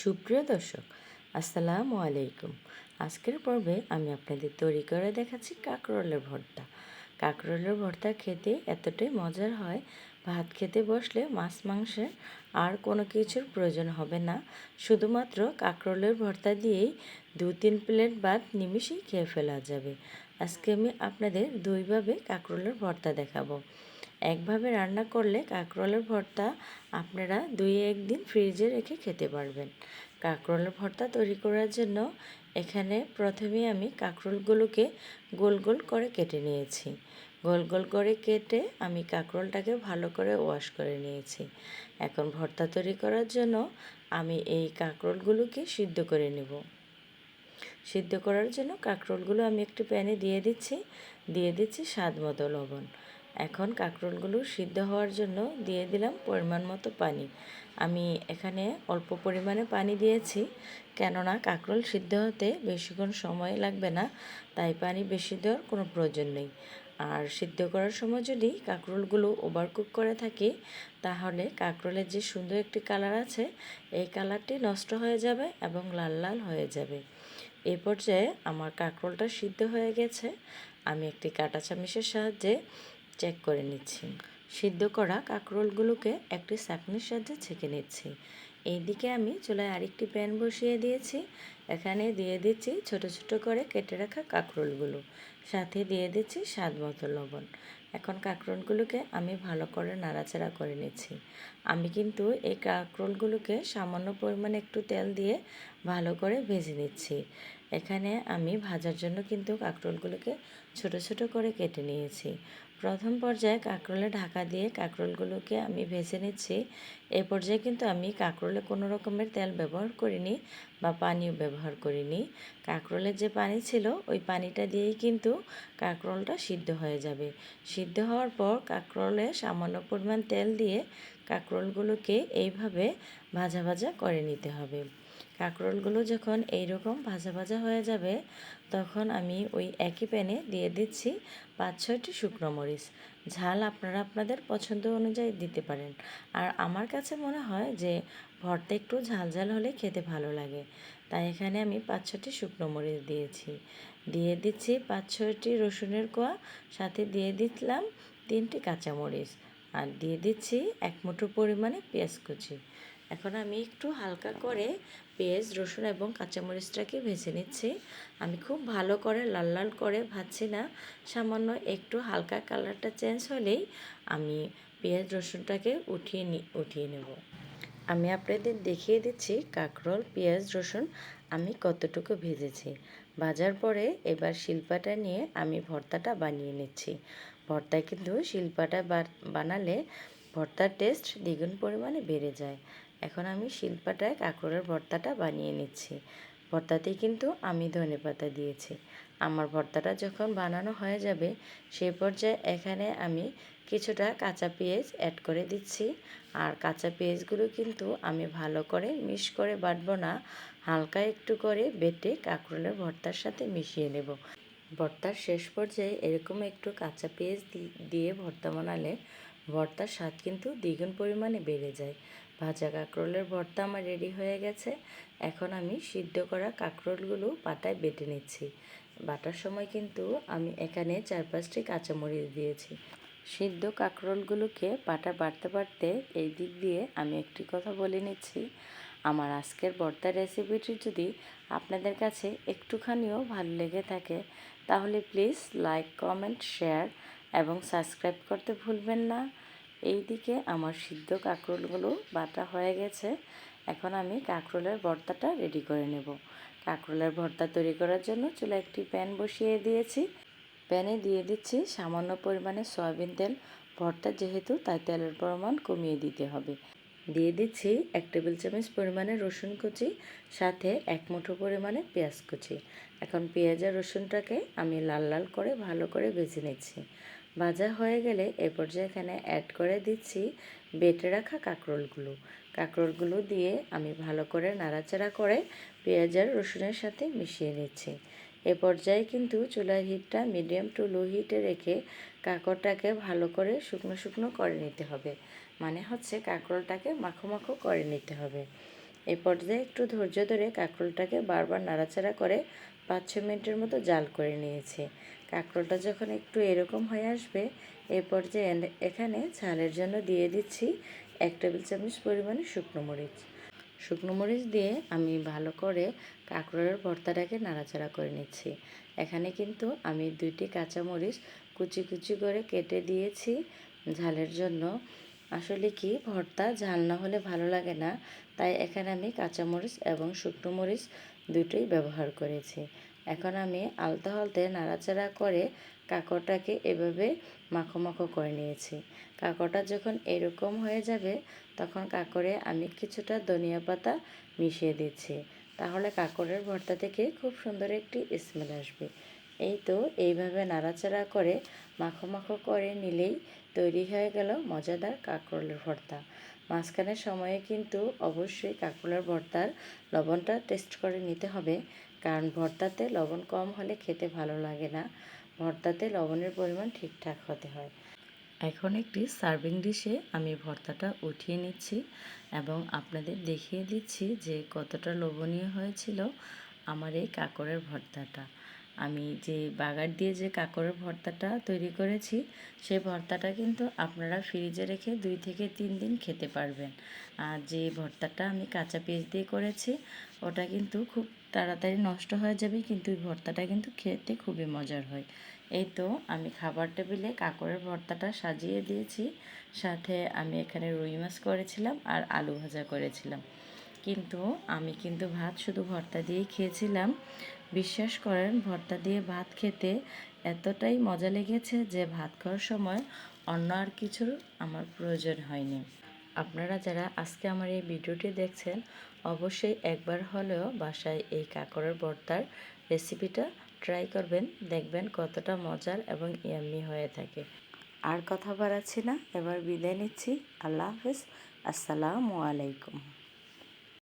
সুপ্রিয় দর্শক, আসসালামু আলাইকুম। আজকের পর্বে আমি আপনাদের তৈরি করে দেখাচ্ছি কাঁকরোলের ভর্তা। কাঁকরোলের ভর্তা খেতে এতটাই মজার হয়, ভাত খেতে বসলে মাছ মাংসের আর কোনো কিছুর প্রয়োজন হবে না। শুধুমাত্র কাঁকরোলের ভর্তা দিয়েই 2-3 প্লেট ভাত নিমিষেই খেয়ে ফেলা যাবে। আজকে আমি আপনাদের দুইভাবে কাঁকরোলের ভর্তা দেখাবো। একভাবে রান্না করলে কাঁকরোলের ভর্তা আপনারা 2-1 দিন ফ্রিজে রেখে খেতে পারবেন। কাঁকরোলের ভর্তা তৈরি করার জন্য এখানে প্রথমে আমি কাঁকরোলগুলোকে গোল গোল করে কেটে নিয়েছি। গোল গোল করে কেটে আমি কাঁকরোলটাকে ভালো করে ওয়াশ করে নিয়েছি। এখন ভর্তা তৈরি করার জন্য আমি এই কাঁকরোলগুলোকে সিদ্ধ করে নেব। সিদ্ধ করার জন্য কাঁকরোলগুলো আমি একটু প্যানে দিয়ে দিচ্ছি স্বাদ মতো লবণ। এখন কাঁকরোলগুলো সিদ্ধ হওয়ার জন্য দিয়ে দিলাম পরিমাণ মতো পানি। আমি এখানে অল্প পরিমাণে পানি দিয়েছি, কেননা কাঁকরোল সিদ্ধ হতে বেশিক্ষণ সময় লাগবে না, তাই পানি বেশি দেওয়ার কোনো প্রয়োজন নেই। আর সিদ্ধ করার সময় যদি কাঁকরোলগুলো ওভারকুক করে থাকি, তাহলে কাঁকরোলের যে সুন্দর একটি কালার আছে, এই কালারটি নষ্ট হয়ে যাবে এবং লাল লাল হয়ে যাবে। এই পর্যায়ে আমার কাঁকরোলটা সিদ্ধ হয়ে গেছে। আমি একটি কাঁটা চামচের সাহায্যে চেক করে নিচ্ছি। সিদ্ধ করা কাঁকরোলগুলোকে একটি ছাঁকনির সাহায্যে ছেঁকে নিচ্ছি। এইদিকে আমি চুলায় আরেকটি প্যান বসিয়ে দিয়েছি। এখানে দিয়ে দিচ্ছি ছোট ছোট করে কেটে রাখা কাঁকরোলগুলো, সাথে দিয়ে দিচ্ছি স্বাদ মতো লবণ। এখন কাঁকরোলগুলোকে আমি ভালো করে নাড়াচাড়া করে নিচ্ছি। আমি কিন্তু এই কাঁকরোলগুলোকে সামান্য পরিমাণে একটু তেল দিয়ে ভালো করে ভেজে নিচ্ছি। এখানে আমি ভাজার জন্য কিন্তু কাঁকরোলগুলোকে ছোট ছোট করে কেটে নিয়েছি। প্রথম পর্যায়ে কাঁকরোলে ঢাকা দিয়ে কাঁকরোলগুলোকে আমি ভেজে নিচ্ছি। এই পর্যায়ে কিন্তু আমি কাঁকরোলে কোনো রকমের তেল ব্যবহার করিনি বা পানিও ব্যবহার করিনি। কাঁকরোলের যে পানি ছিল ওই পানিটা দিয়েই কিন্তু কাঁকরোলটা সিদ্ধ হয়ে যাবে। সিদ্ধ হওয়ার পর কাঁকরোলে সামান্য পরিমাণ তেল দিয়ে কাঁকরোলগুলোকে এইভাবে ভাজা ভাজা করে নিতে হবে। কাঁকরোলগুলো যখন এইরকম ভাজা ভাজা হয়ে যাবে, তখন আমি ওই একই প্যানে দিয়ে দিচ্ছি 5-6টি শুকনো মরিচ। ঝাল আপনারা আপনাদের পছন্দ অনুযায়ী দিতে পারেন। আর আমার কাছে মনে হয় যে ভর্তা একটু ঝাল ঝাল হলে খেতে ভালো লাগে, তাই এখানে আমি 5-6টি শুকনো মরিচ দিয়েছি। দিয়ে দিচ্ছি 5-6টি রসুনের কোয়া, সাথে দিয়ে দিলাম 3টি কাঁচামরিচ, আর দিয়ে দিচ্ছি 1 মুঠো পরিমাণে পেঁয়াজ কুচি। এখন আমি একটু হালকা করে পেঁয়াজ, রসুন এবং কাঁচামরিচটাকে ভেজে নিচ্ছি। আমি খুব ভালো করে লাল লাল করে ভাজছি না, সামান্য একটু হালকা কালারটা চেঞ্জ হলেই আমি পেঁয়াজ রসুনটাকে উঠিয়ে নেব। আমি আপনাদের দেখিয়ে দিচ্ছি কাঁকরোল, পেঁয়াজ, রসুন আমি কতটুকু ভেজেছি। ভাজার পরে এবার শিলপাটা নিয়ে আমি ভর্তাটা বানিয়ে নিচ্ছি। ভর্তায় কিন্তু শিলপাটা বানালে ভর্তার টেস্ট দ্বিগুণ পরিমাণে বেড়ে যায়। এখন আমি শিলপাটায় কাঁকরোলের ভর্তাটা বানিয়ে নিচ্ছি। ভর্তাতেই কিন্তু আমি ধনেপাতা দিয়েছি। আমার ভর্তাটা যখন বানানো হয়ে যাবে, সেই পর্যায়ে এখানে আমি কিছুটা কাঁচা পেঁয়াজ অ্যাড করে দিচ্ছি। আর কাঁচা পেঁয়াজগুলো কিন্তু আমি ভালো করে মিক্স করে বাটবো না, হালকা একটু করে বেটে কাঁকরোলের ভর্তার সাথে মিশিয়ে নেব। ভর্তার শেষ পর্যায়ে এরকম একটু কাঁচা পেঁয়াজ দিয়ে ভর্তা বানালে ভর্তার স্বাদ কিন্তু দ্বিগুণ পরিমাণে বেড়ে যায়। ভাজা কাঁকরোলের ভর্তা আমার রেডি হয়ে গেছে। এখন আমি সিদ্ধ করা কাঁকরোলগুলো পাটায় বেটে নিচ্ছি। বাটার সময় কিন্তু আমি এখানে 4-5টি কাঁচামরিচ দিয়েছি। সিদ্ধ কাঁকরোলগুলোকে পাটা বাটতে বাটতে এই দিক দিয়ে আমি একটি কথা বলে নিচ্ছি। আমার আজকের ভর্তার রেসিপিটি যদি আপনাদের কাছে একটুখানিও ভালো লেগে থাকে, তাহলে প্লিজ লাইক, কমেন্ট, শেয়ার এবং সাবস্ক্রাইব করতে ভুলবেন না। এই দিকে আমার সিদ্ধ কাঁকরোলগুলো বাটা হয়ে গেছে। এখন আমি কাঁকরোলের ভর্তাটা রেডি করে নেব। কাঁকরোলের ভর্তা তৈরি করার জন্য চুলায় একটি প্যান বসিয়ে দিয়েছি। প্যানে দিয়ে দিচ্ছি সামান্য পরিমাণে সয়াবিন তেল। ভর্তা যেহেতু, তাই তেলের পরিমাণ কমিয়ে দিতে হবে। দিয়ে দিচ্ছি 1 টেবিল চামচ পরিমাণে রসুন কুচি, সাথে 1 মুঠো পরিমাণে পেঁয়াজ কুচি। এখন পেঁয়াজ আর রসুনটাকে আমি লাল লাল করে ভালো করে ভেজে নিচ্ছি। ভাজা হয়ে গেলে এ পর্যায়ে এখানে অ্যাড করে দিচ্ছি বেটে রাখা কাঁকরোলগুলো। কাঁকরোলগুলো দিয়ে আমি ভালো করে নাড়াচাড়া করে পেঁয়াজ আর রসুনের সাথে মিশিয়ে নিচ্ছি। এ পর্যায়ে কিন্তু চুলার হিটটা মিডিয়াম টু লো হিটে রেখে কাঁকরোলটাকে ভালো করে শুকনো শুকনো করে নিতে হবে। মানে হচ্ছে কাঁকরোলটাকে মাখো মাখো করে নিতে হবে। এই পর্যায়ে একটু ধৈর্য ধরে কাঁকরোলটাকে বারবার নাড়াচাড়া করে 5-6 মিনিটের মতো জাল করে নিয়েছি। কাঁকরোলটা যখন একটু এরকম হয়ে আসবে, এই পর্যায়ে এখানে ঝালের জন্য দিয়ে দিচ্ছি 1 টেবিল চামচ পরিমাণে শুকনো মরিচ। শুকনো মরিচ দিয়ে আমি ভালো করে কাঁকরোলের ভর্তাটাকে নাড়াচাড়া করে নিচ্ছি। এখানে কিন্তু আমি 2টি কাঁচামরিচ কুচি কুচি করে কেটে দিয়েছি ঝালের জন্য। আসলে কি, ভর্তা ঝাল না হলে ভালো লাগে না, তাই এখানে আমি কাঁচামরিচ এবং শুকনো মরিচ দুটোই ব্যবহার করেছি। এখন আমি আলতো হালতে নাড়াচাড়া করে কাঁকরটাকে এভাবে মাখো মাখো করে নিয়েছি। কাঁকরটা যখন এরকম হয়ে যাবে, তখন কাঁকরে আমি কিছুটা ধনিয়া পাতা মিশিয়ে দিচ্ছি। তাহলে কাঁকরের ভর্তা থেকে খুব সুন্দর একটি স্মেল আসবে। এই তো এইভাবে নাড়াচাড়া করে মাখো মাখো করে নিলেই তৈরি হয়ে গেল মজাদার কাঁকরোলের ভর্তা। মাঝখানের সময়ে কিন্তু অবশ্যই কাঁকরোলের ভর্তার লবণটা টেস্ট করে নিতে হবে, কারণ ভর্তাতে লবণ কম হলে খেতে ভালো লাগে না। ভর্তাতে লবণের পরিমাণ ঠিকঠাক হতে হয়। এখন একটি সার্ভিং ডিশে আমি ভর্তাটা উঠিয়ে নিচ্ছি এবং আপনাদের দেখিয়ে দিচ্ছি যে কতটা লোভনীয় হয়েছিল আমার এই কাঁকরের ভর্তাটা। আমি যে বাগার দিয়ে যে কাঁকরের ভর্তাটা তৈরি করেছি, সেই ভর্তাটা কিন্তু আপনারা ফ্রিজে রেখে 2 থেকে 3 দিন খেতে পারবেন। আর যে ভর্তাটা আমি কাঁচা পেঁয়াজ দিয়ে করেছি, ওটা কিন্তু খুব তাড়াতাড়ি নষ্ট হয়ে যাবে, কিন্তু ওই ভর্তাটা কিন্তু খেতে খুবই মজার হয়। এই তো আমি খাবার টেবিলে কাঁকরের ভর্তাটা সাজিয়ে দিয়েছি। সাথে আমি এখানে রুই মাছ করেছিলাম আর আলু ভাজা করেছিলাম। কিন্তু আমি কিন্তু ভাত শুধু ভর্তা দিয়েই খেয়েছিলাম। বিশ্বাস করেন, ভর্তা দিয়ে ভাত খেতে এতটাই মজা লেগেছে যে ভাত খাওয়ার সময় অন্য আর কিছুর আমার প্রয়োজন হয়নি। আপনারা যারা আজকে আমার এই ভিডিওটি দেখছেন, অবশ্যই একবার হলেও বাসায় এই কাঁকরের ভর্তার রেসিপিটা ট্রাই করবেন। দেখবেন কতটা মজার এবং ইয়াম্মি হয়ে থাকে। আর কথা বাড়াচ্ছি না, এবার বিদায় নিচ্ছি। আল্লাহ হাফেজ। আসসালামু আলাইকুম।